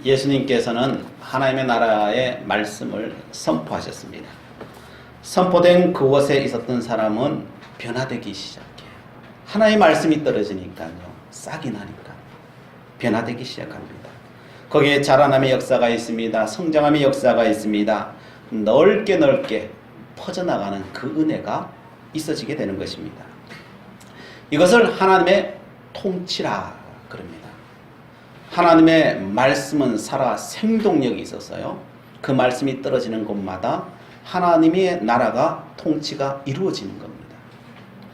예수님께서는 하나님의 나라의 말씀을 선포하셨습니다. 선포된 그곳에 있었던 사람은 변화되기 시작해요. 하나님의 말씀이 떨어지니까요, 싹이 나니까 변화되기 시작합니다. 거기에 자라남의 역사가 있습니다. 성장함의 역사가 있습니다. 넓게 퍼져나가는 그 은혜가 있어지게 되는 것입니다. 이것을 하나님의 통치라 그럽니다. 하나님의 말씀은 살아 생동력이 있어서요, 그 말씀이 떨어지는 곳마다 하나님의 나라가 통치가 이루어지는 겁니다.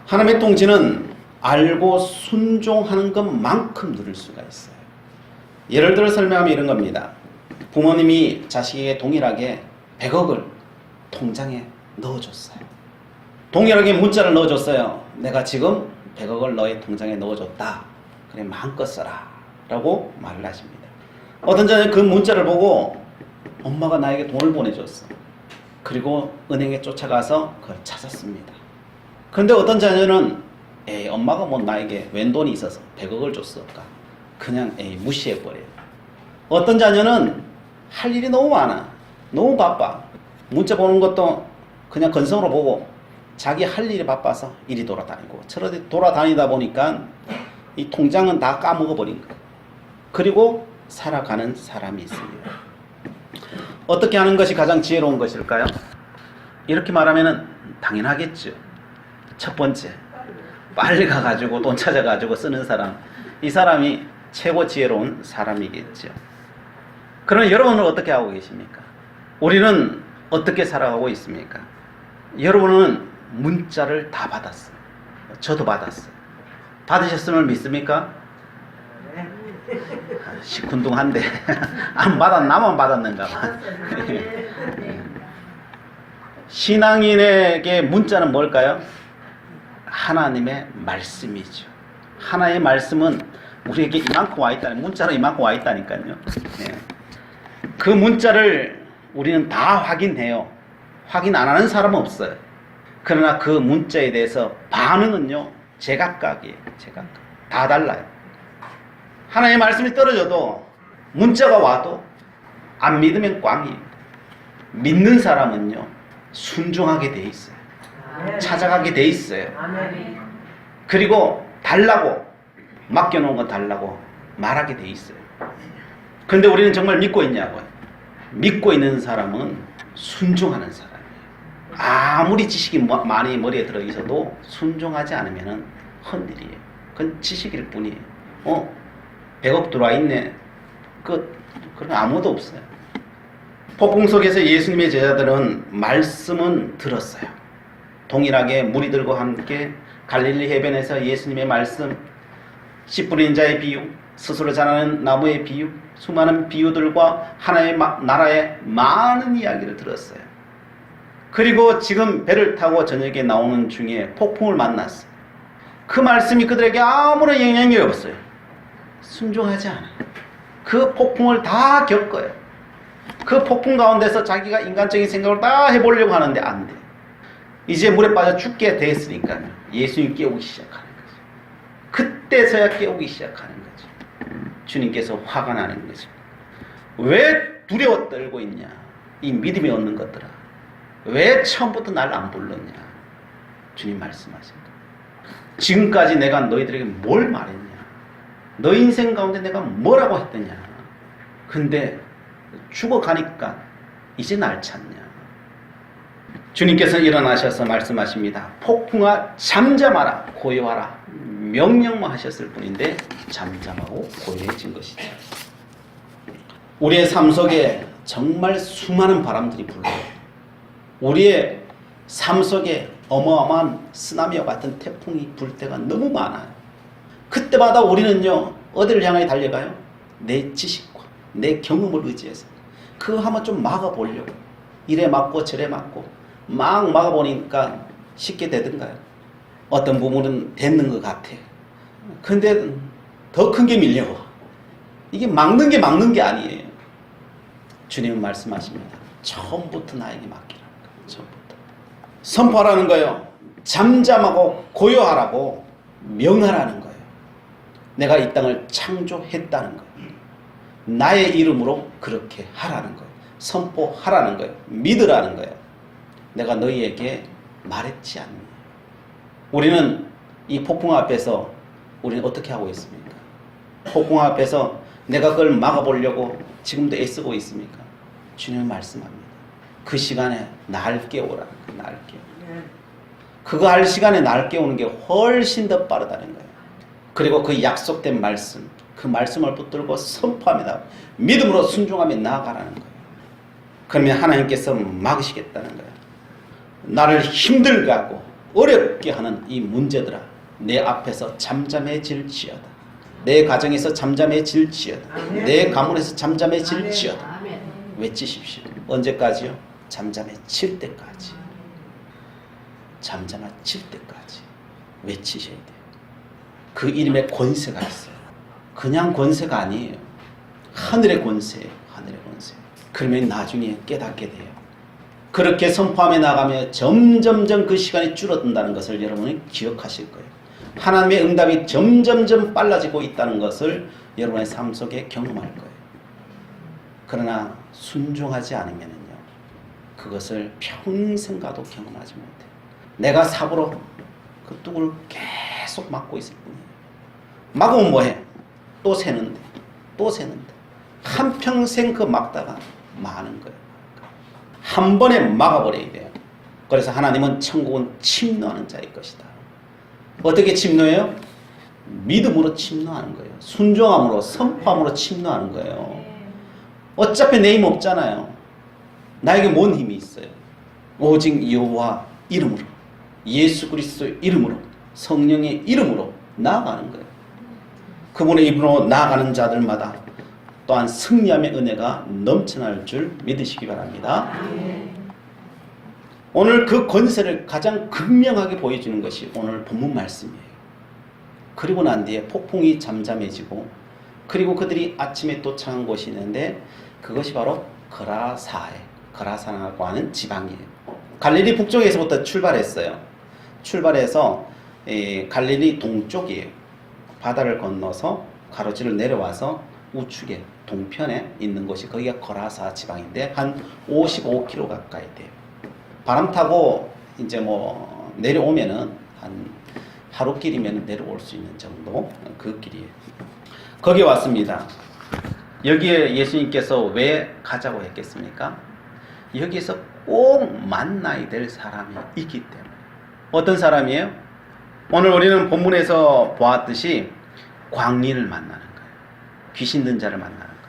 하나님의 통치는 알고 순종하는 것만큼 누릴 수가 있어요. 예를 들어 설명하면 이런 겁니다. 부모님이 자식에게 동일하게 100억을 통장에 넣어줬어요. 동일하게 문자를 넣어줬어요. 내가 지금 100억을 너의 통장에 넣어줬다. 그래 마음껏 써라 라고 말을 하십니다. 어떤 자는 그 문자를 보고 엄마가 나에게 돈을 보내줬어. 그리고 은행에 쫓아가서 그걸 찾았습니다. 그런데 어떤 자녀는 엄마가 뭐 나에게 웬 돈이 있어서 100억을 줬을까? 그냥 무시해버려요. 어떤 자녀는 할 일이 너무 많아. 너무 바빠. 문자 보는 것도 그냥 건성으로 보고 자기 할 일이 바빠서 이리 돌아다니고 저리 돌아다니다 보니까 이 통장은 다 까먹어버린 거예요. 그리고 살아가는 사람이 있습니다. 어떻게 하는 것이 가장 지혜로운 것일까요? 이렇게 말하면 당연하겠죠. 첫 번째, 빨리 가가지고 돈 찾아가지고 쓰는 사람, 이 사람이 최고 지혜로운 사람이겠죠. 그럼 여러분은 어떻게 하고 계십니까? 우리는 어떻게 살아가고 있습니까? 여러분은 문자를 다 받았어요. 저도 받았어요. 받으셨음을 믿습니까? 시큰둥한데 안 받았, 나만 받았는가 봐. 신앙인에게 문자는 뭘까요? 하나님의 말씀이죠. 하나님의 말씀은 우리에게 이만큼 와 있다니, 문자로 이만큼 와 있다니까요. 그 문자를 우리는 다 확인해요. 확인 안 하는 사람은 없어요. 그러나 그 문자에 대해서 반응은요, 제각각이에요. 제각각. 다 달라요. 하나님의 말씀이 떨어져도, 문자가 와도 안 믿으면 꽝이에요. 믿는 사람은요, 순종하게 돼 있어요. 찾아가게 돼 있어요. 그리고 달라고, 맡겨놓은 거 달라고 말하게 돼 있어요. 그런데 우리는 정말 믿고 있냐고요? 믿고 있는 사람은 순종하는 사람이에요. 아무리 지식이 많이 머리에 들어 있어도 순종하지 않으면 헛일이에요. 그건 지식일 뿐이에요. 100억 들어와 있네. 그런 아무도 없어요. 폭풍 속에서 예수님의 제자들은 말씀은 들었어요. 동일하게 무리들과 함께 갈릴리 해변에서 예수님의 말씀, 씨 뿌린 자의 비유, 스스로 자라는 나무의 비유, 수많은 비유들과 하나님의 나라의 많은 이야기를 들었어요. 그리고 지금 배를 타고 저녁에 나오는 중에 폭풍을 만났어요. 그 말씀이 그들에게 아무런 영향이 없어요. 순종하지 않아요. 그 폭풍을 다 겪어요. 그 폭풍 가운데서 자기가 인간적인 생각을 다 해보려고 하는데 안 돼. 이제 물에 빠져 죽게 됐으니까요. 예수님 깨우기 시작하는 거죠. 그때서야 깨우기 시작하는 거죠. 주님께서 화가 나는 거죠. 왜 두려워 떨고 있냐? 이 믿음이 없는 것들아. 왜 처음부터 날 안 불렀냐? 주님 말씀하십니다. 지금까지 내가 너희들에게 뭘 말했냐? 너 인생 가운데 내가 뭐라고 했더냐? 근데 죽어가니까 이제 날 찾냐? 주님께서 일어나셔서 말씀하십니다. 폭풍아 잠잠하라, 고요하라. 명령만 하셨을 뿐인데 잠잠하고 고요해진 것이죠. 우리의 삶 속에 정말 수많은 바람들이 불러요. 우리의 삶 속에 어마어마한 쓰나미와 같은 태풍이 불 때가 너무 많아요. 그때마다 우리는요, 어디를 향해 달려가요? 내 지식과 내 경험을 의지해서 그거 한번 좀 막아보려고. 이래 막고 저래 막고 막 막아보니까 쉽게 되던가요? 어떤 부분은 됐는 것 같아. 근데 더 큰 게 밀려와. 이게 막는 게 아니에요. 주님은 말씀하십니다. 처음부터 나에게 맡기라는 거예요. 처음부터. 선포하라는 거예요. 잠잠하고 고요하라고 명하라는 거예요. 내가 이 땅을 창조했다는 거예요. 나의 이름으로 그렇게 하라는 거예요. 선포하라는 거예요. 믿으라는 거예요. 내가 너희에게 말했지 않니? 우리는 이 폭풍 앞에서 우리는 어떻게 하고 있습니까? 폭풍 앞에서 내가 그걸 막아보려고 지금도 애쓰고 있습니까? 주님은 말씀합니다. 그 시간에 날 깨우라는 거예요. 날 깨우. 그거 할 시간에 날 깨우는 게 훨씬 더 빠르다는 거예요. 그리고 그 약속된 말씀, 그 말씀을 붙들고 선포합니다. 믿음으로 순종하며 나아가라는 거예요. 그러면 하나님께서 막으시겠다는 거예요. 나를 힘들게 하고 어렵게 하는 이 문제들아, 내 앞에서 잠잠해질지어다. 내 가정에서 잠잠해질지어다. 내 가문에서 잠잠해질지어다. 외치십시오. 언제까지요? 잠잠해질 때까지. 잠잠해질 때까지 외치셔야 돼요. 그 이름에 권세가 있어요. 그냥 권세가 아니에요. 하늘의 권세예요. 하늘의 권세. 그러면 나중에 깨닫게 돼요. 그렇게 선포하며 나가며 점점점 그 시간이 줄어든다는 것을 여러분이 기억하실 거예요. 하나님의 응답이 점점점 빨라지고 있다는 것을 여러분의 삶 속에 경험할 거예요. 그러나 순종하지 않으면요, 그것을 평생 가도 경험하지 못해요. 내가 삽으로 그 뚝을 계속 막고 있을 뿐이에요. 막으면 뭐해? 또 새는데, 또 새는데. 한평생 그 막다가 마는 거예요. 한 번에 막아버려야 돼요. 그래서 하나님은 천국은 침노하는 자일 것이다. 어떻게 침노해요? 믿음으로 침노하는 거예요. 순종함으로, 선포함으로 침노하는 거예요. 어차피 내 힘 없잖아요. 나에게 뭔 힘이 있어요? 오직 여호와 이름으로, 예수 그리스도의 이름으로, 성령의 이름으로 나아가는 거예요. 그분의 이름으로 나아가는 자들마다 또한 승리함의 은혜가 넘쳐날 줄 믿으시기 바랍니다. 오늘 그 권세를 가장 극명하게 보여주는 것이 오늘 본문 말씀이에요. 그리고 난 뒤에 폭풍이 잠잠해지고, 그리고 그들이 아침에 도착한 곳이 있는데 그것이 바로 거라사라고 하는 지방이에요. 갈릴리 북쪽에서부터 출발했어요. 출발해서 갈릴리 동쪽이에요. 바다를 건너서 가로지를 내려와서 우측에 동편에 있는 곳이 거기가 거라사 지방인데 한 55km 가까이 돼요. 바람 타고 이제 뭐 내려오면은 한 하루길이면 내려올 수 있는 정도, 그 길이에요. 거기 왔습니다. 여기에 예수님께서 왜 가자고 했겠습니까? 여기에서 꼭 만나야 될 사람이 있기 때문에. 어떤 사람이에요? 오늘 우리는 본문에서 보았듯이 광인을 만나는 거예요. 귀신 든 자를 만나는 거예요.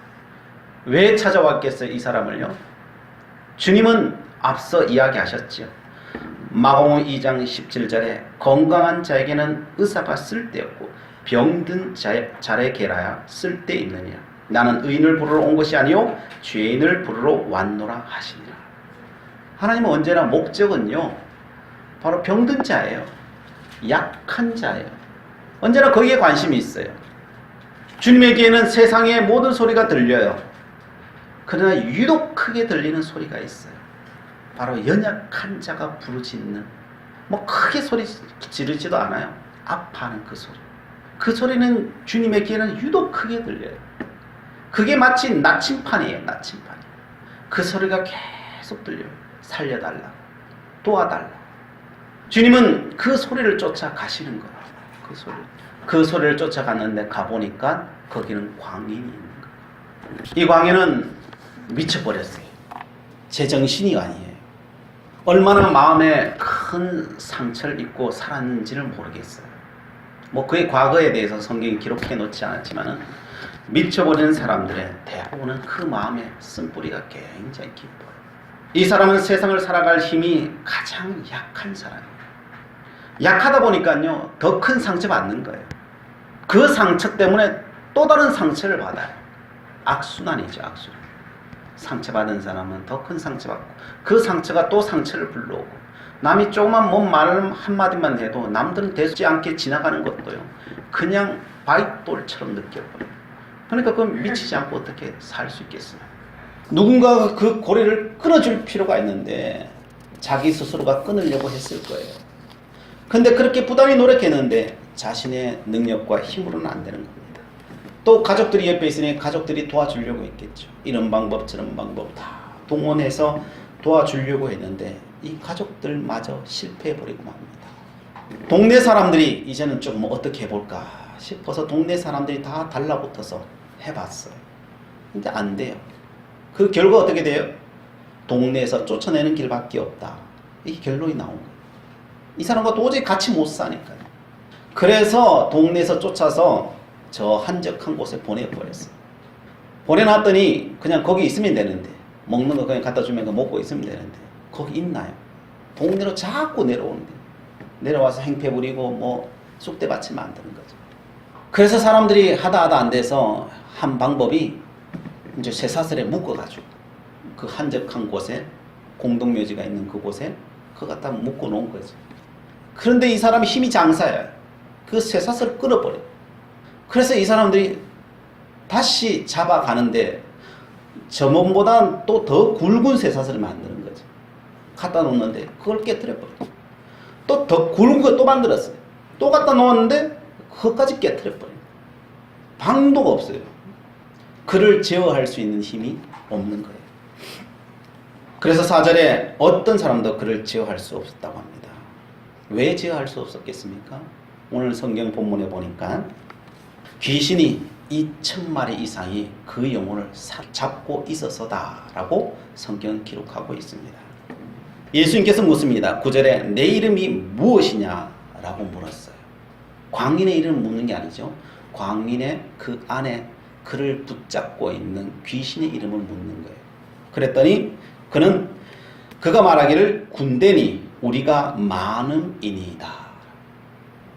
왜 찾아왔겠어요, 이 사람을요? 주님은 앞서 이야기하셨죠. 마가복음 2장 17절에 건강한 자에게는 의사가 쓸데없고 병든 자의 계라야 쓸데있느니라. 나는 의인을 부르러 온 것이 아니요 죄인을 부르러 왔노라 하시니라. 하나님은 언제나 목적은요, 바로 병든 자예요. 약한 자예요. 언제나 거기에 관심이 있어요. 주님에게는 세상의 모든 소리가 들려요. 그러나 유독 크게 들리는 소리가 있어요. 바로 연약한 자가 부르짖는, 뭐 크게 소리 지르지도 않아요. 아파하는 그 소리. 그 소리는 주님의 귀에는 유독 크게 들려요. 그게 마치 나침판이에요. 나침판. 그 소리가 계속 들려요. 살려달라, 도와달라. 주님은 그 소리를 쫓아 가시는 거예요. 그 소리를 쫓아갔는데 가보니까 거기는 광인이 있는 거예요. 이 광인은 미쳐버렸어요. 제정신이 아니에요. 얼마나 마음에 큰 상처를 입고 살았는지를 모르겠어요. 뭐 그의 과거에 대해서 성경이 기록해 놓지 않았지만은 미쳐버리는 사람들의 대부분은 그 마음의 쓴뿌리가 굉장히 깊어요. 이 사람은 세상을 살아갈 힘이 가장 약한 사람이에요. 약하다 보니까요, 더 큰 상처 받는 거예요. 그 상처 때문에 또 다른 상처를 받아요. 악순환이죠, 악순환. 상처받은 사람은 더 큰 상처받고, 그 상처가 또 상처를 불러오고, 남이 조그만 뭔 말 한마디만 해도 남들은 대수지 않게 지나가는 것도요, 그냥 바윗돌처럼 느껴버려요. 그러니까 그건 미치지 않고 어떻게 살 수 있겠어요? 누군가가 그 고리를 끊어줄 필요가 있는데 자기 스스로가 끊으려고 했을 거예요. 근데 그렇게 부단히 노력했는데 자신의 능력과 힘으로는 안 되는 겁니다. 또 가족들이 옆에 있으니 가족들이 도와주려고 했겠죠. 이런 방법 저런 방법 다 동원해서 도와주려고 했는데 이 가족들마저 실패해버리고 맙니다. 동네 사람들이 이제는 좀 어떻게 해볼까 싶어서 동네 사람들이 다 달라붙어서 해봤어요. 근데 안 돼요. 그 결과 어떻게 돼요? 동네에서 쫓아내는 길밖에 없다. 이게 결론이 나온 거예요. 이 사람과 도저히 같이 못 사니까요. 그래서 동네에서 쫓아서 저 한적한 곳에 보내버렸어요. 보내놨더니 그냥 거기 있으면 되는데 먹는 거 그냥 갖다 주면 먹고 있으면 되는데 거기 있나요? 동네로 자꾸 내려오는데 내려와서 행패 부리고 뭐 쑥대밭을 만드는 거죠. 그래서 사람들이 하다 안 돼서 한 방법이 이제 쇠사슬에 묶어가지고 그 한적한 곳에 공동묘지가 있는 그곳에 그거 갖다 묶어 놓은 거죠. 그런데 이 사람이 힘이 장사야. 그 쇠사슬을 끊어버려요. 그래서 이 사람들이 다시 잡아가는데 저번보다 또 더 굵은 쇠사슬을 만드는 거죠. 갖다 놓는데 그걸 깨뜨려버려요. 또 더 굵은 거 또 만들었어요. 또 갖다 놓았는데 그것까지 깨뜨려버려요. 방도가 없어요. 그를 제어할 수 있는 힘이 없는 거예요. 그래서 4절에 어떤 사람도 그를 제어할 수 없었다고 합니다. 왜 제어할 수 없었겠습니까? 오늘 성경 본문에 보니까 귀신이 2,000마리 이상이 그 영혼을 잡고 있어서다라고 성경 기록하고 있습니다. 예수님께서 묻습니다. 9절에 내 이름이 무엇이냐라고 물었어요. 광인의 이름을 묻는 게 아니죠. 광인의 그 안에 그를 붙잡고 있는 귀신의 이름을 묻는 거예요. 그랬더니 그가 말하기를 군대니 우리가 많음이니이다.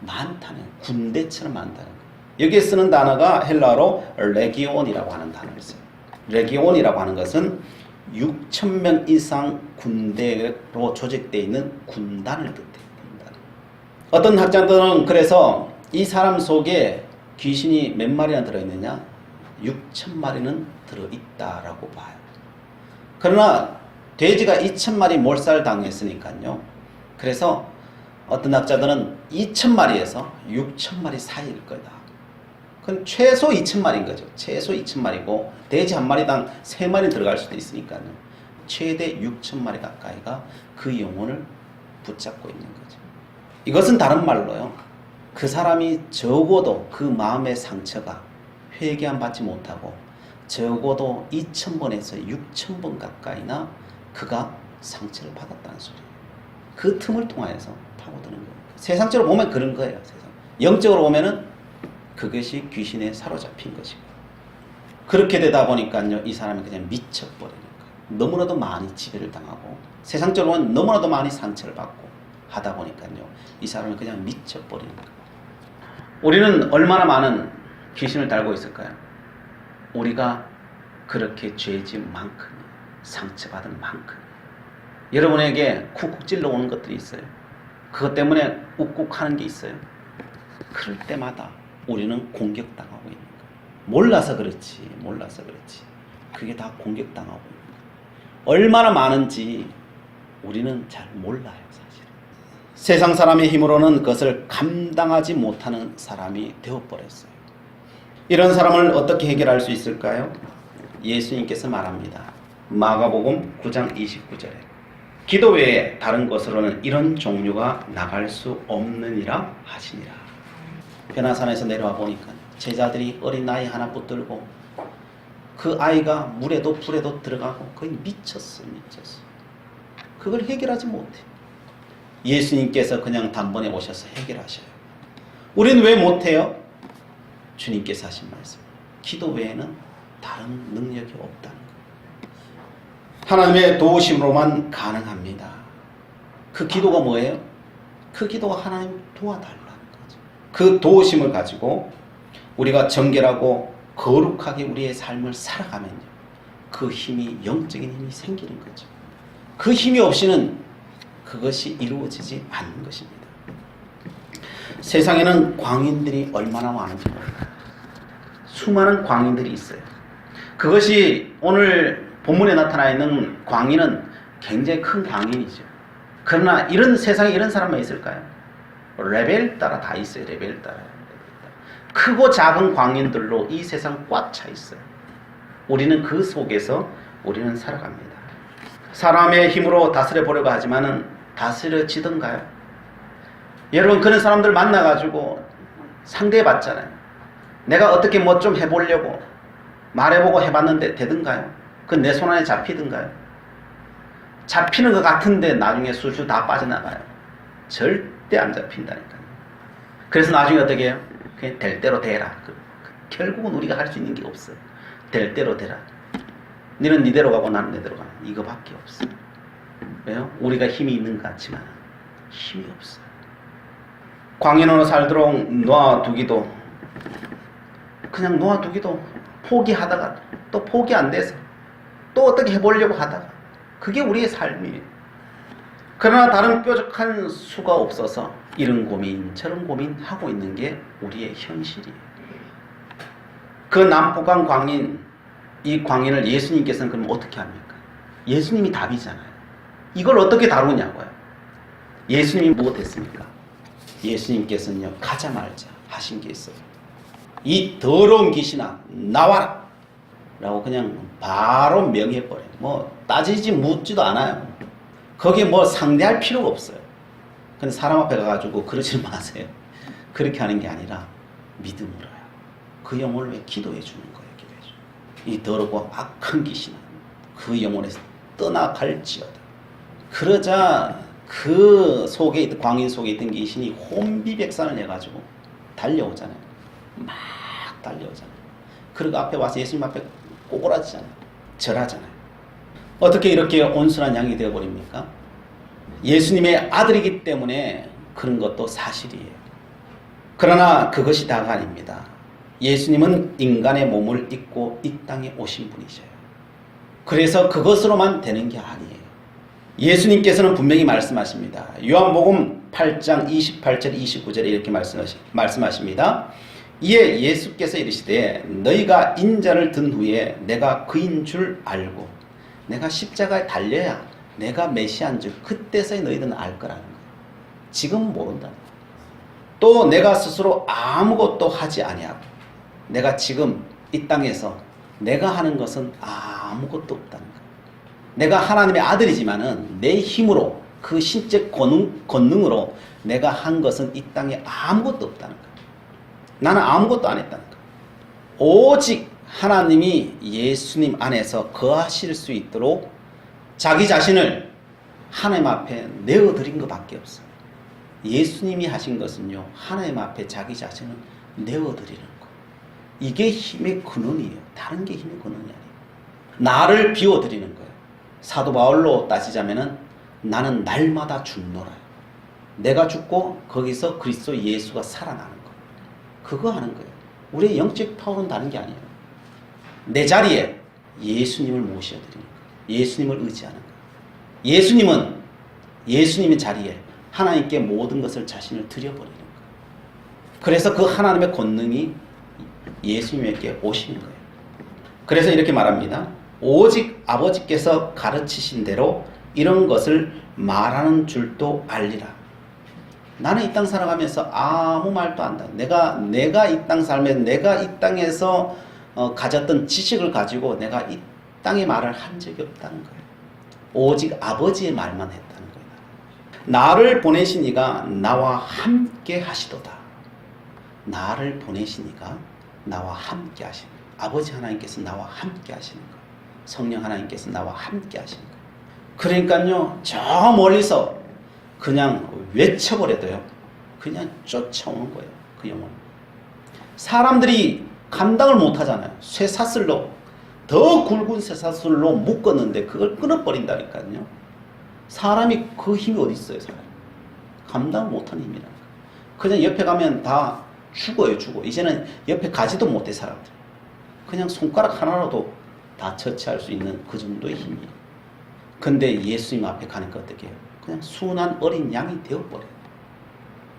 많다는 군대처럼 많다는 거예요. 여기에 쓰는 단어가 헬라어로 레기온이라고 하는 단어를 써요. 레기온이라고 하는 것은 6,000명 이상 군대로 조직되어 있는 군단을 뜻해요. 군단. 어떤 학자들은 그래서 이 사람 속에 귀신이 몇 마리나 들어있느냐? 6,000마리는 들어있다라고 봐요. 그러나 돼지가 2,000마리 몰살당했으니까요. 그래서 어떤 학자들은 2,000마리에서 6,000마리 사이일 거다. 그건 최소 2,000마리인 거죠. 최소 2,000마리고 돼지 한 마리당 3마리 들어갈 수도 있으니까요. 최대 6,000마리 가까이가 그 영혼을 붙잡고 있는 거죠. 이것은 다른 말로요. 그 사람이 적어도 그 마음의 상처가 회개함 받지 못하고 적어도 2,000번에서 6,000번 가까이나 그가 상처를 받았다는 소리예요. 그 틈을 통하여서 파고드는 거예요. 세상적으로 보면 그런 거예요. 세상. 영적으로 보면은 그것이 귀신에 사로잡힌 것이고 그렇게 되다 보니까요. 이 사람이 그냥 미쳐버리는 거예요. 너무나도 많이 지배를 당하고 세상적으로는 너무나도 많이 상처를 받고 하다 보니까요. 이 사람은 그냥 미쳐버리는 거예요. 우리는 얼마나 많은 귀신을 달고 있을까요? 우리가 그렇게 죄진 만큼 상처받은 만큼 여러분에게 쿡쿡 찔러오는 것들이 있어요. 그것 때문에 욱욱하는 게 있어요. 그럴 때마다 우리는 공격당하고 있는 거예요. 몰라서 그렇지. 그게 다 공격당하고 있는 거예요. 얼마나 많은지 우리는 잘 몰라요. 사실. 세상 사람의 힘으로는 그것을 감당하지 못하는 사람이 되어버렸어요. 이런 사람을 어떻게 해결할 수 있을까요? 예수님께서 말합니다. 마가복음 9장 29절에 기도 외에 다른 것으로는 이런 종류가 나갈 수 없느니라 하시니라. 변화산에서 내려와 보니까 제자들이 어린 아이 하나 붙들고 그 아이가 물에도 불에도 들어가고 거의 미쳤어. 그걸 해결하지 못해. 예수님께서 그냥 단번에 오셔서 해결하셔요. 우리는 왜 못해요? 주님께서 하신 말씀. 기도 외에는 다른 능력이 없다는 거예요. 하나님의 도우심으로만 가능합니다. 그 기도가 뭐예요? 그 기도가 하나님 도와달라는 거죠. 그 도우심을 가지고 우리가 정결하고 거룩하게 우리의 삶을 살아가면요. 그 힘이 영적인 힘이 생기는 거죠. 그 힘이 없이는 그것이 이루어지지 않는 것입니다. 세상에는 광인들이 얼마나 많은지 모릅니다. 수많은 광인들이 있어요. 그것이 오늘 본문에 나타나 있는 광인은 굉장히 큰 광인이죠. 그러나 이런 세상에 이런 사람만 있을까요? 레벨 따라 다 있어요. 레벨 따라. 크고 작은 광인들로 이 세상 꽉 차 있어요. 우리는 그 속에서 우리는 살아갑니다. 사람의 힘으로 다스려 보려고 하지만은 다스려지던가요? 여러분, 그런 사람들 만나가지고 상대해 봤잖아요. 내가 어떻게 뭐 좀 해보려고 말해보고 해봤는데 되던가요? 그건 내 손 안에 잡히던가요? 잡히는 것 같은데 나중에 술술 다 빠져나가요. 절대 안 잡힌다니까요. 그래서 나중에 어떻게 해요? 그냥 될 대로 되라. 결국은 우리가 할 수 있는 게 없어요. 될 대로 되라. 너는 니대로 가고 나는 내대로 가는 이거밖에 없어요. 왜요? 우리가 힘이 있는 것 같지만 힘이 없어요. 광인으로 살도록 놓아두기도, 그냥 놓아두기도 포기하다가 또 포기 안 돼서 또 어떻게 해보려고 하다가, 그게 우리의 삶이에요. 그러나 다른 뾰족한 수가 없어서 이런 고민 저런 고민 하고 있는 게 우리의 현실이에요. 그 남포강 광인, 이 광인을 예수님께서는 그럼 어떻게 합니까? 예수님이 답이잖아요. 이걸 어떻게 다루냐고요. 예수님이 무엇했습니까? 예수님께서는요, 가자 말자 하신 게 있어요. 이 더러운 귀신아 나와라 라고 그냥 바로 명해버려요. 뭐 따지지 묻지도 않아요. 거기에 뭐 상대할 필요가 없어요. 근데 사람 앞에 가가지고 그러지 마세요. 그렇게 하는 게 아니라 믿음으로 해요. 그 영혼을 왜 기도해 주는 거예요. 기도해 주는 거예요. 이 더럽고 악한 귀신은 그 영혼에서 떠나갈지어다. 그러자 그 속에 있던, 광인 속에 있던 귀신이 혼비백산을 해가지고 달려오잖아요. 막 달려오잖아요. 그리고 앞에 와서 예수님 앞에 꼬꾸라지잖아요. 절하잖아요. 어떻게 이렇게 온순한 양이 되어버립니까? 예수님의 아들이기 때문에 그런 것도 사실이에요. 그러나 그것이 다가 아닙니다. 예수님은 인간의 몸을 입고 이 땅에 오신 분이셔요. 그래서 그것으로만 되는 게 아니에요. 예수님께서는 분명히 말씀하십니다. 요한복음 8장 28절 29절에 이렇게 말씀하십니다. 이에 예수께서 이르시되 너희가 인자를 든 후에 내가 그인 줄 알고 내가 십자가에 달려야 내가 메시아인 줄 그때서야 너희들은 알 거라는 거예요. 지금 모른다. 또 내가 스스로 아무것도 하지 아니하고 내가 지금 이 땅에서 내가 하는 것은 아무것도 없다는 거예요. 내가 하나님의 아들이지만은 내 힘으로 그 신적 권능으로 내가 한 것은 이 땅에 아무것도 없다는 거예요. 나는 아무것도 안 했다는 거예요. 오직 하나님이 예수님 안에서 거하실 수 있도록 자기 자신을 하나님 앞에 내어드린 것밖에 없어요. 예수님이 하신 것은요, 하나님 앞에 자기 자신을 내어드리는 거. 이게 힘의 근원이에요. 다른 게 힘의 근원이 아니에요. 나를 비워드리는 거예요. 사도 바울로 따지자면은 나는 날마다 죽노라. 내가 죽고 거기서 그리스도 예수가 살아나는 거. 그거 하는 거예요. 우리의 영적 파워는 다른 게 아니에요. 내 자리에 예수님을 모셔드리는 거예요. 예수님을 의지하는 거예요. 예수님은 예수님의 자리에 하나님께 모든 것을 자신을 드려버리는 거예요. 그래서 그 하나님의 권능이 예수님에게 오시는 거예요. 그래서 이렇게 말합니다. 오직 아버지께서 가르치신 대로 이런 것을 말하는 줄도 알리라. 나는 이 땅 살아가면서 아무 말도 안 한다. 내가 이 땅 살면서 내가 이 땅에서 가졌던 지식을 가지고 내가 이 땅의 말을 한 적이 없다는 거예요. 오직 아버지의 말만 했다는 거예요. 나를 보내신 이가 나와 함께 하시도다. 나를 보내신 이가 나와 함께 하시는 거예요. 아버지 하나님께서 나와 함께 하시는 거예요. 성령 하나님께서 나와 함께 하시는 거예요. 그러니까요, 저 멀리서 그냥 외쳐버려도요, 그냥 쫓아오는 거예요. 그 영혼. 사람들이 감당을 못 하잖아요. 쇠사슬로, 더 굵은 쇠사슬로 묶었는데 그걸 끊어버린다니까요. 사람이 그 힘이 어디 있어요, 사람이. 감당을 못하는 힘이라는 거예요. 그냥 옆에 가면 다 죽어요, 죽어. 이제는 옆에 가지도 못해, 사람들. 그냥 손가락 하나로도 다 처치할 수 있는 그 정도의 힘이에요. 근데 예수님 앞에 가니까 어떻게 해요? 그냥 순한 어린 양이 되어버려요.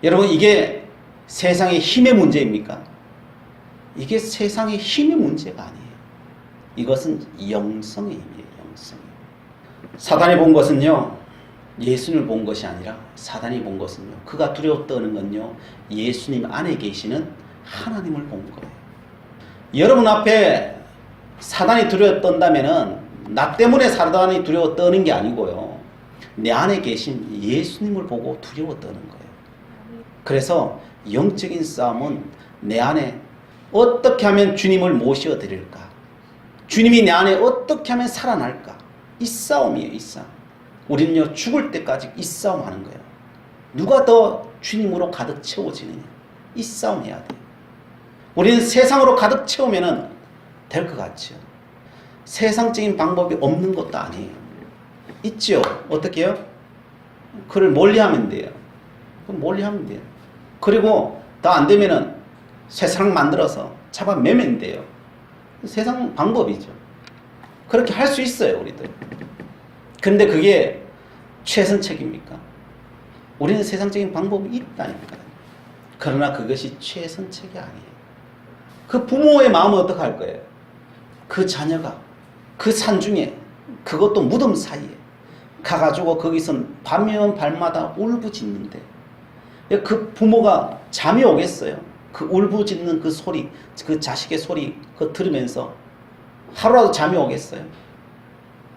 여러분, 이게 세상의 힘의 문제입니까? 이게 세상의 힘의 문제가 아니에요. 이것은 영성의 힘이에요. 영성. 사단이 본 것은요, 예수님을 본 것이 아니라 사단이 본 것은요, 그가 두려워 떠는 건요, 예수님 안에 계시는 하나님을 본 거예요. 여러분 앞에 사단이 두려워 떤다면은 나 때문에 사단이 두려워 떠는 게 아니고요. 내 안에 계신 예수님을 보고 두려워 떠는 거예요. 그래서 영적인 싸움은 내 안에 어떻게 하면 주님을 모셔 드릴까? 주님이 내 안에 어떻게 하면 살아날까? 이 싸움이에요, 이 싸움. 우리는요, 죽을 때까지 이 싸움 하는 거예요. 누가 더 주님으로 가득 채워지느냐? 이 싸움 해야 돼요. 우리는 세상으로 가득 채우면은 될 것 같죠. 세상적인 방법이 없는 것도 아니에요. 있죠. 어떻게 해요? 그를 멀리하면 돼요. 그럼 멀리하면 돼요. 그리고 더 안 되면은 세상 만들어서 잡아 매면 돼요. 세상 방법이죠. 그렇게 할 수 있어요, 우리들. 그런데 그게 최선책입니까? 우리는 세상적인 방법이 있다니까요. 그러나 그것이 최선책이 아니에요. 그 부모의 마음은 어떻게 할 거예요? 그 자녀가 그 산중에, 그것도 무덤 사이에 가가지고 거기서 밤이면 밤마다 울부짖는데 그 부모가 잠이 오겠어요? 그 울부짖는 그 소리, 그 자식의 소리 그거 들으면서 하루라도 잠이 오겠어요?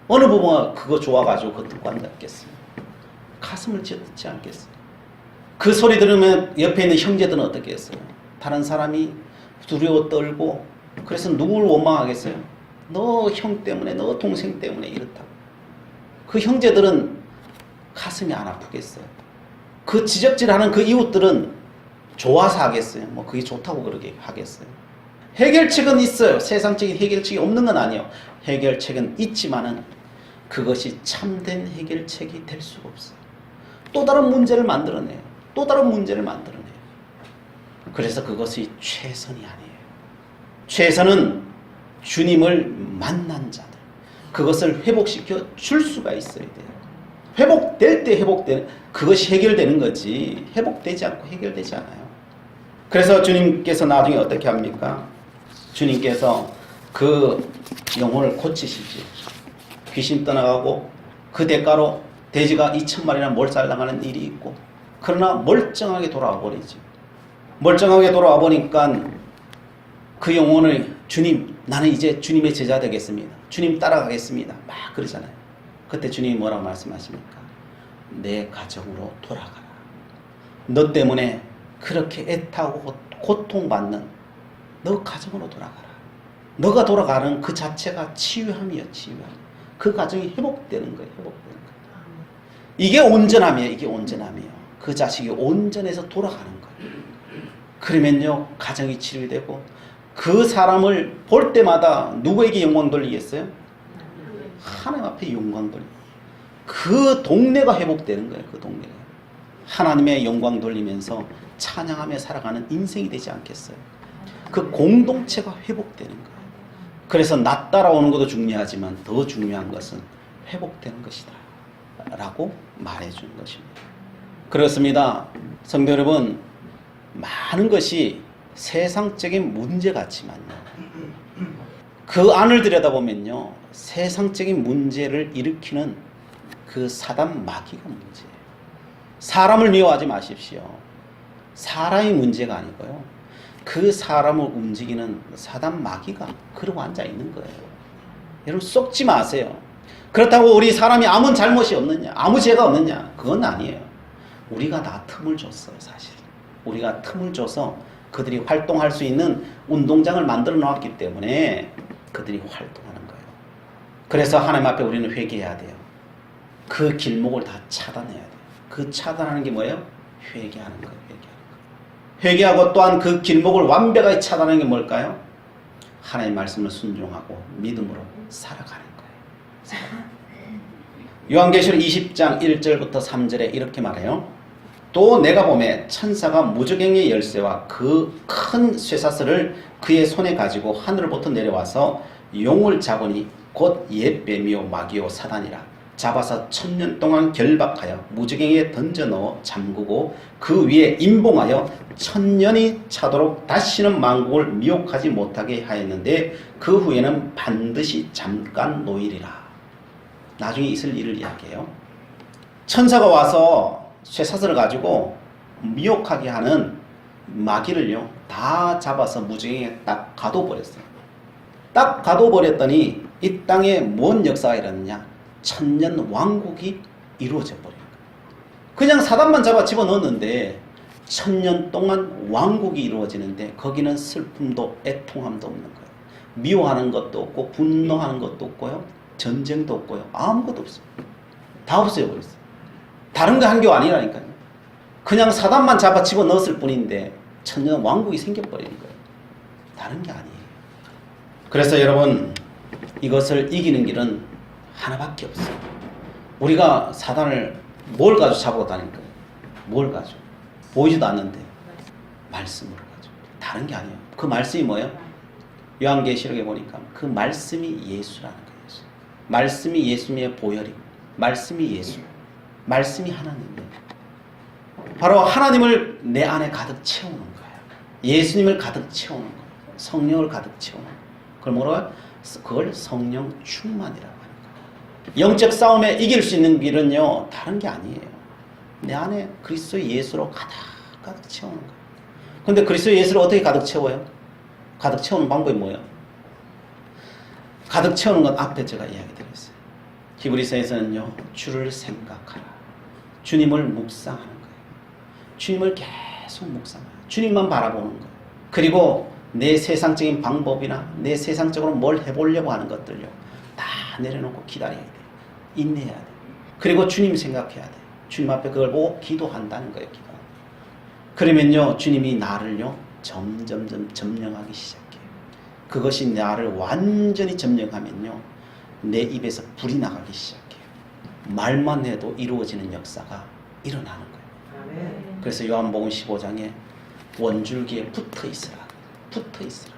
어느 부모가 그거 좋아가지고 그거 듣고 앉았겠어요? 가슴을 찢어 듣지 않겠어요? 그 소리 들으면 옆에 있는 형제들은 어떻게 했어요? 다른 사람이 두려워 떨고, 그래서 누구를 원망하겠어요? 너 형 때문에, 너 동생 때문에 이렇다고. 그 형제들은 가슴이 안 아프겠어요? 그 지적질하는 그 이웃들은 좋아서 하겠어요? 뭐 그게 좋다고 그러게 하겠어요? 해결책은 있어요. 세상적인 해결책이 없는 건 아니에요. 해결책은 있지만은 그것이 참된 해결책이 될 수가 없어요. 또 다른 문제를 만들어내요. 또 다른 문제를 만들어내요. 그래서 그것이 최선이 아니에요. 최선은 주님을 만난 자들, 그것을 회복시켜 줄 수가 있어야 돼요. 회복될 때 회복되는, 그것이 해결되는 거지 회복되지 않고 해결되지 않아요. 그래서 주님께서 나중에 어떻게 합니까? 주님께서 그 영혼을 고치시지. 귀신 떠나가고 그 대가로 돼지가 2,000마리나 몰살당하는 일이 있고, 그러나 멀쩡하게 돌아와 버리지. 멀쩡하게 돌아와 보니까 그 영혼을, 주님, 나는 이제 주님의 제자 되겠습니다. 주님 따라가겠습니다. 막 그러잖아요. 그때 주님이 뭐라고 말씀하십니까? 내 가정으로 돌아가라. 너 때문에 그렇게 애타고 고통받는 너 가정으로 돌아가라. 너가 돌아가는 그 자체가 치유함이에요. 치유함. 그 가정이 회복되는 거예요. 회복되는 거예요. 이게 온전함이에요. 이게 온전함이에요. 그 자식이 온전해서 돌아가는 거예요. 그러면요, 가정이 치료되고 그 사람을 볼 때마다 누구에게 영광 돌리겠어요? 하나님 앞에 영광 돌리고 그 동네가 회복되는 거예요. 그 동네가 하나님의 영광 돌리면서 찬양하며 살아가는 인생이 되지 않겠어요? 그 공동체가 회복되는 거예요. 그래서 나 따라오는 것도 중요하지만 더 중요한 것은 회복되는 것이다 라고 말해주는 것입니다. 그렇습니다. 성도 여러분, 많은 것이 세상적인 문제 같지만요, 그 안을 들여다보면요, 세상적인 문제를 일으키는 그 사단 마귀가 문제예요. 사람을 미워하지 마십시오. 사람이 문제가 아니고요, 그 사람을 움직이는 사단 마귀가 그러고 앉아 있는 거예요. 여러분 속지 마세요. 그렇다고 우리 사람이 아무 잘못이 없느냐, 아무 죄가 없느냐, 그건 아니에요. 우리가 다 틈을 줬어요. 사실 우리가 틈을 줘서 그들이 활동할 수 있는 운동장을 만들어 놓았기 때문에 그들이 활동하는 거예요. 그래서 하나님 앞에 우리는 회개해야 돼요. 그 길목을 다 차단해야 돼요. 그 차단하는 게 뭐예요? 회개하는 거예요. 회개하고 또한 그 길목을 완벽하게 차단하는 게 뭘까요? 하나님의 말씀을 순종하고 믿음으로 살아가는 거예요. 요한계시록 20장 1절부터 3절에 이렇게 말해요. 또 내가 보매 천사가 무저갱의 열쇠와 그 큰 쇠사슬을 그의 손에 가지고 하늘로부터 내려와서 용을 잡으니 곧 옛뱀이요 마귀요 사단이라. 잡아서 1000년 동안 결박하여 무저갱이에 던져 넣어 잠그고 그 위에 임봉하여 1000년이 차도록 다시는 만국을 미혹하지 못하게 하였는데 그 후에는 반드시 잠깐 노일이라. 나중에 있을 일을 이야기해요. 천사가 와서 쇠사슬을 가지고 미혹하게 하는 마귀를요 다 잡아서 무지개에 딱 가둬버렸어요. 딱 가둬버렸더니 이 땅에 뭔 역사가 일어났냐? 천년 왕국이 이루어져 버린 거예요. 그냥 사단만 잡아 집어넣었는데 천년 동안 왕국이 이루어지는데 거기는 슬픔도 애통함도 없는 거예요. 미워하는 것도 없고 분노하는 것도 없고요. 전쟁도 없고요. 아무것도 없어요. 다 없어져버렸어요. 다른 거 한 게 아니라니까요. 그냥 사단만 잡아 집어넣었을 뿐인데 천년 왕국이 생겨버리는 거예요. 다른 게 아니에요. 그래서 여러분 이것을 이기는 길은 하나밖에 없어요. 우리가 사단을 뭘 가지고 잡으러 다닐까요? 뭘 가지고? 보이지도 않는데 말씀으로 가지고. 다른 게 아니에요. 그 말씀이 뭐예요? 요한계시록에 보니까 그 말씀이 예수라는 거예요. 말씀이 예수님의 보혈이고 말씀이 예수, 말씀이 하나님이에요. 바로 하나님을 내 안에 가득 채우는 거예요. 예수님을 가득 채우는 거예요. 성령을 가득 채우는 거예요. 그걸 뭐라고요? 그걸 성령 충만이라고 하는 거예요. 영적 싸움에 이길 수 있는 길은요 다른 게 아니에요. 내 안에 그리스도 예수로 가득 채우는 거예요. 근데 그리스도 예수를 어떻게 가득 채워요? 가득 채우는 방법이 뭐예요? 가득 채우는 건 앞에 제가 이야기 드렸어요. 히브리서에서는요 주를 생각하라. 주님을 묵상하는 거예요. 주님을 계속 묵상해요. 주님만 바라보는 거예요. 그리고 내 세상적인 방법이나 내 세상적으로 뭘 해보려고 하는 것들요 다 내려놓고 기다려야 돼요. 인내해야 돼요. 그리고 주님 생각해야 돼요. 주님 앞에 그걸 보고 기도한다는 거예요. 기도. 그러면요 주님이 나를요 점점점 점령하기 시작해요. 그것이 나를 완전히 점령하면요 내 입에서 불이 나가기 시작해요. 말만 해도 이루어지는 역사가 일어나는 거예요. 그래서 요한복음 15장에 원줄기에 붙어 있으라. 붙어 있으라.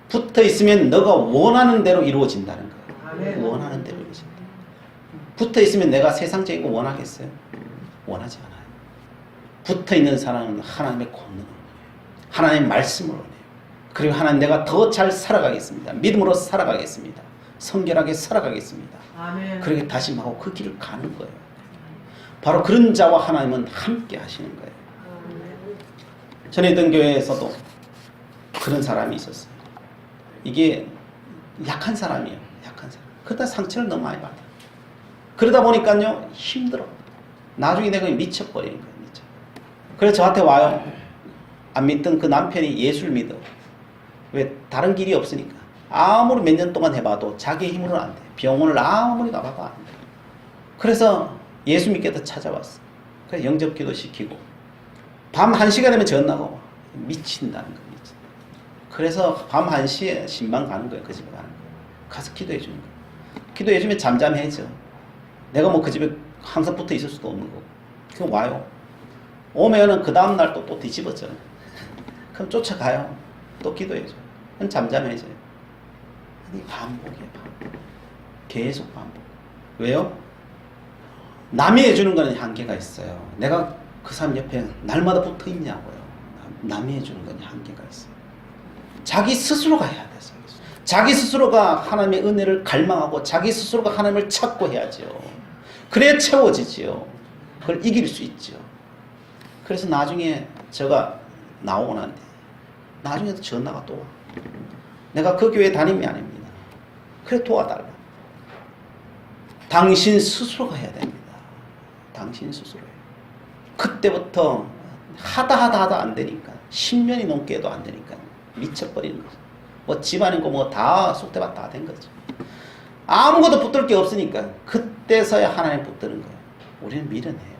붙어 있으면 너가 원하는 대로 이루어진다는 거예요. 원하는 대로 이루어진다. 붙어 있으면 내가 세상적인 거 원하겠어요? 원하지 않아요. 붙어 있는 사람은 하나님의 권능을 원해요. 하나님의 말씀을 원해요. 그리고 하나님 내가 더 잘 살아가겠습니다. 믿음으로 살아가겠습니다. 성결하게 살아가겠습니다. 그렇게 다짐하고 그 길을 가는 거예요. 바로 그런 자와 하나님은 함께 하시는 거예요. 전에 있던 교회에서도 그런 사람이 있었어요. 이게 약한 사람이에요. 약한 사람. 그러다 상처를 너무 많이 받아요. 그러다 보니까요 힘들어. 나중에 내가 미쳐버리는 거예요. 미쳐. 그래서 저한테 와요. 안 믿던 그 남편이 예수를 믿어. 왜? 다른 길이 없으니까. 아무리 몇 년 동안 해봐도 자기 힘으로는 안 돼. 병원을 아무리 가봐도 안 돼. 그래서 예수 믿겠다 찾아왔어. 그래서 영접 기도 시키고 밤 1시가 되면 전화고 미친다는 거예요. 미친. 그래서 밤 1시에 신방 가는 거예요. 그 집에 가는 거예요. 가서 기도해 주는 거예요. 기도해 주면 잠잠해져. 내가 뭐 그 집에 항상 붙어 있을 수도 없는 거고. 그럼 와요. 오면은 그 다음날 또 뒤집어져. 그럼 쫓아가요. 또 기도해줘. 그럼 잠잠해져요. 아니, 반복이에요. 반복. 계속 반복. 왜요? 남이 해주는 거는 한계가 있어요. 내가 그 사람 옆에 날마다 붙어 있냐고요. 남이 해주는 건 한계가 있어요. 자기 스스로가 해야 돼요. 자기 스스로가 하나님의 은혜를 갈망하고 자기 스스로가 하나님을 찾고 해야죠. 그래야 채워지지요. 그걸 이길 수 있죠. 그래서 나중에 제가 나오고 난 뒤에 나중에도 전화가 또 와. 내가 그 교회 담임이 아닙니다. 그래 도와달라. 당신 스스로가 해야 됩니다. 당신 스스로 해요. 그때부터 하다 안 되니까 10년이 넘게 해도 안 되니까 미쳐버리는 거죠. 뭐 집안이고 뭐 다 쑥대밭 다 된 거죠. 아무것도 붙들 게 없으니까 그때서야 하나님 붙드는 거예요. 우리는 밀어내요.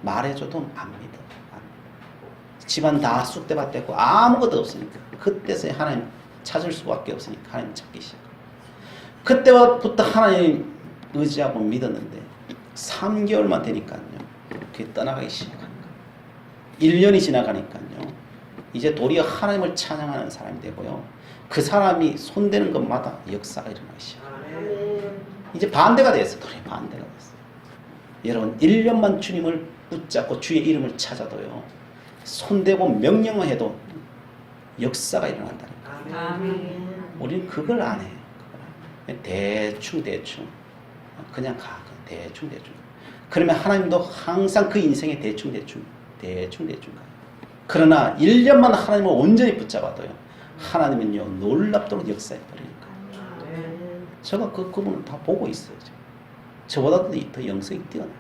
말해줘도 안 믿어. 집안 다 쑥대밭 됐고 아무것도 없으니까 그때서야 하나님 찾을 수밖에 없으니까 하나님 찾기 시작해요. 그때부터 하나님 의지하고 믿었는데 3개월만 되니까요. 그게 떠나가기 시작하는 거예요. 1년이 지나가니까요. 이제 도리어 하나님을 찬양하는 사람이 되고요. 그 사람이 손대는 것마다 역사가 일어나기 시작해요. 이제 반대가 됐어요. 도리어 반대가 됐어요. 여러분 1년만 주님을 붙잡고 주의 이름을 찾아도요. 손대고 명령을 해도 역사가 일어난다는 거예요. 우리는 그걸 안 해요. 대충 그냥 가. 대충 그러면 하나님도 항상 그 인생에 대충 가요. 그러나 1년만 하나님을 온전히 붙잡아도요, 하나님은요 놀랍도록 역사해 버리니까. 제가 그분을 다 보고 있어요. 저보다도 더 영성이 뛰어나요.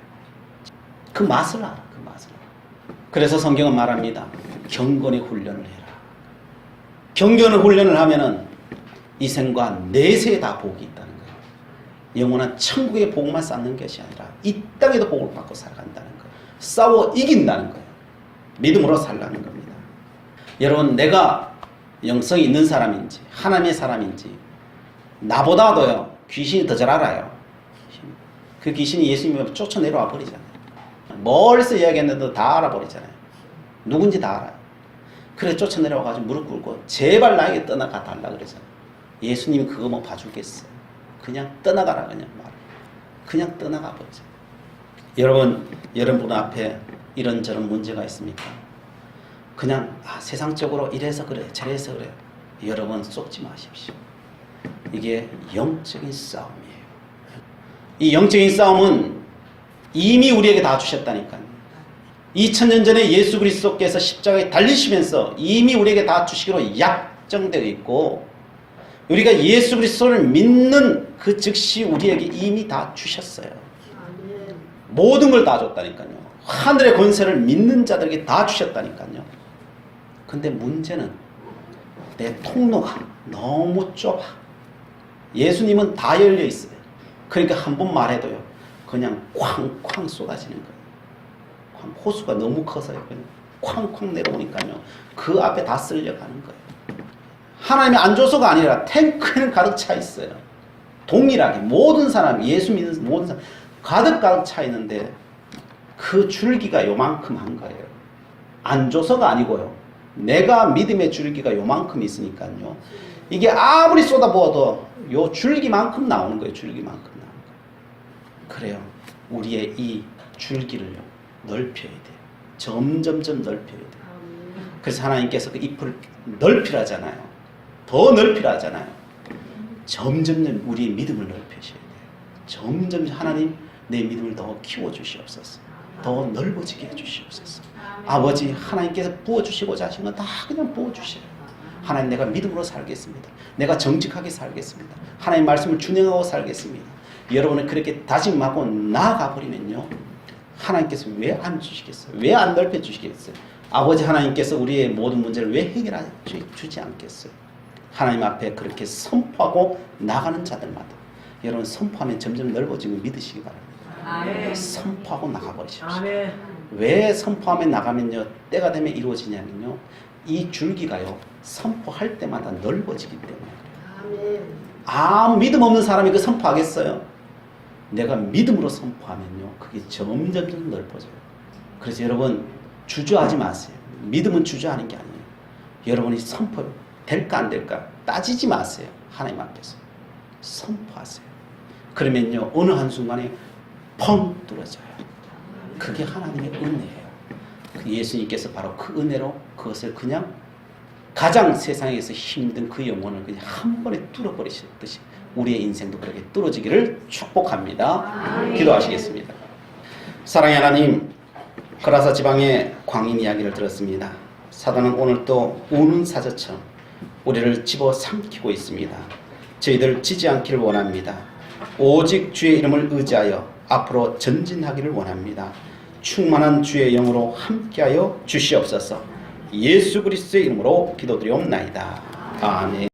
그 맛을 알아. 그 맛을 알아. 그래서 성경은 말합니다. 경건의 훈련을 해라. 경건의 훈련을 하면은 이 생과 내세에 다 복이 있다는 거예요. 영원한 천국의 복만 쌓는 것이 아니라 이 땅에도 복을 받고 살아간다는 거예요. 싸워 이긴다는 거예요. 믿음으로 살라는 겁니다. 여러분, 내가 영성이 있는 사람인지 하나님의 사람인지 나보다도요 귀신이 더 잘 알아요. 그 귀신이 예수님을 쫓아내려와 버리잖아요. 멀리서 이야기했는데도 다 알아버리잖아요. 누군지 다 알아요. 그래 쫓아내려와가지고 무릎 꿇고 제발 나에게 떠나가 달라 그러잖아요. 예수님이 그거 뭐 봐주겠어요. 그냥 떠나가라 그냥 말. 그냥 떠나가 버리잖아요. 여러분 앞에 이런저런 문제가 있습니까? 그냥 세상적으로 이래서 그래 저래서 그래. 여러분 쏟지 마십시오. 이게 영적인 싸움이에요. 이 영적인 싸움은 이미 우리에게 다 주셨다니까요. 2000년 전에 예수 그리스도께서 십자가에 달리시면서 이미 우리에게 다 주시기로 약정되어 있고, 우리가 예수 그리스도를 믿는 그 즉시 우리에게 이미 다 주셨어요. 모든 걸 다 줬다니까요. 하늘의 권세를 믿는 자들에게 다 주셨다니까요. 근데 문제는 내 통로가 너무 좁아. 예수님은 다 열려 있어요. 그러니까 한 번 말해도요 그냥 쾅쾅 쏟아지는 거예요. 호수가 너무 커서요 그냥 쾅쾅 내려오니까요 그 앞에 다 쓸려가는 거예요. 하나님이 안 줘서가 아니라 탱크에는 가득 차 있어요. 동일하게 모든 사람, 예수 믿는 모든 사람 가득 차 있는데 그 줄기가 요만큼 한 거예요. 안 줘서가 아니고요, 내가 믿음의 줄기가 요만큼 있으니까요 이게 아무리 쏟아부어도 요 줄기만큼 나오는 거예요. 줄기만큼 나오는 거예요. 그래요. 우리의 이 줄기를요 넓혀야 돼요. 점점점 넓혀야 돼요. 그래서 하나님께서 그 잎을 넓히라잖아요. 더 넓히라잖아요. 점점점 우리의 믿음을 넓히셔야 돼요. 점점 하나님 내 믿음을 더 키워주시옵소서. 더 넓어지게 해주시옵소서. 아버지, 하나님께서 부어주시고자 하신 건 다 그냥 부어주셔요. 하나님, 내가 믿음으로 살겠습니다. 내가 정직하게 살겠습니다. 하나님 말씀을 준행하고 살겠습니다. 여러분은 그렇게 다짐하고 나아가 버리면요 하나님께서 왜 안 주시겠어요? 왜 안 넓혀 주시겠어요? 아버지 하나님께서 우리의 모든 문제를 왜 해결해 주지 않겠어요? 하나님 앞에 그렇게 선포하고 나가는 자들마다 여러분 선포하면 점점 넓어지고 믿으시기 바랍니다. 아멘. 선포하고 나가버리십시오. 아멘. 왜 선포하면 나가면요 때가 되면 이루어지냐면요 이 줄기가요 선포할 때마다 넓어지기 때문에 그래요. 아무 믿음 없는 사람이 그 선포하겠어요? 내가 믿음으로 선포하면요 그게 점점 넓어져요. 그래서 여러분 주저하지 마세요. 믿음은 주저하는 게 아니에요. 여러분이 선포 될까 안 될까 따지지 마세요. 하나님 앞에서 선포하세요. 그러면요 어느 한순간에 펑 뚫어져요. 그게 하나님의 은혜예요. 예수님께서 바로 그 은혜로 그것을 그냥 가장 세상에서 힘든 그 영혼을 그냥 한 번에 뚫어버리셨듯이 우리의 인생도 그렇게 뚫어지기를 축복합니다. 기도하시겠습니다. 사랑의 하나님, 거라사 지방의 광인 이야기를 들었습니다. 사단은 오늘 또 우는 사자처럼 우리를 집어삼키고 있습니다. 저희들 지지 않기를 원합니다. 오직 주의 이름을 의지하여 앞으로 전진하기를 원합니다. 충만한 주의 영으로 함께하여 주시옵소서. 예수 그리스도의 이름으로 기도드리옵나이다. 아멘.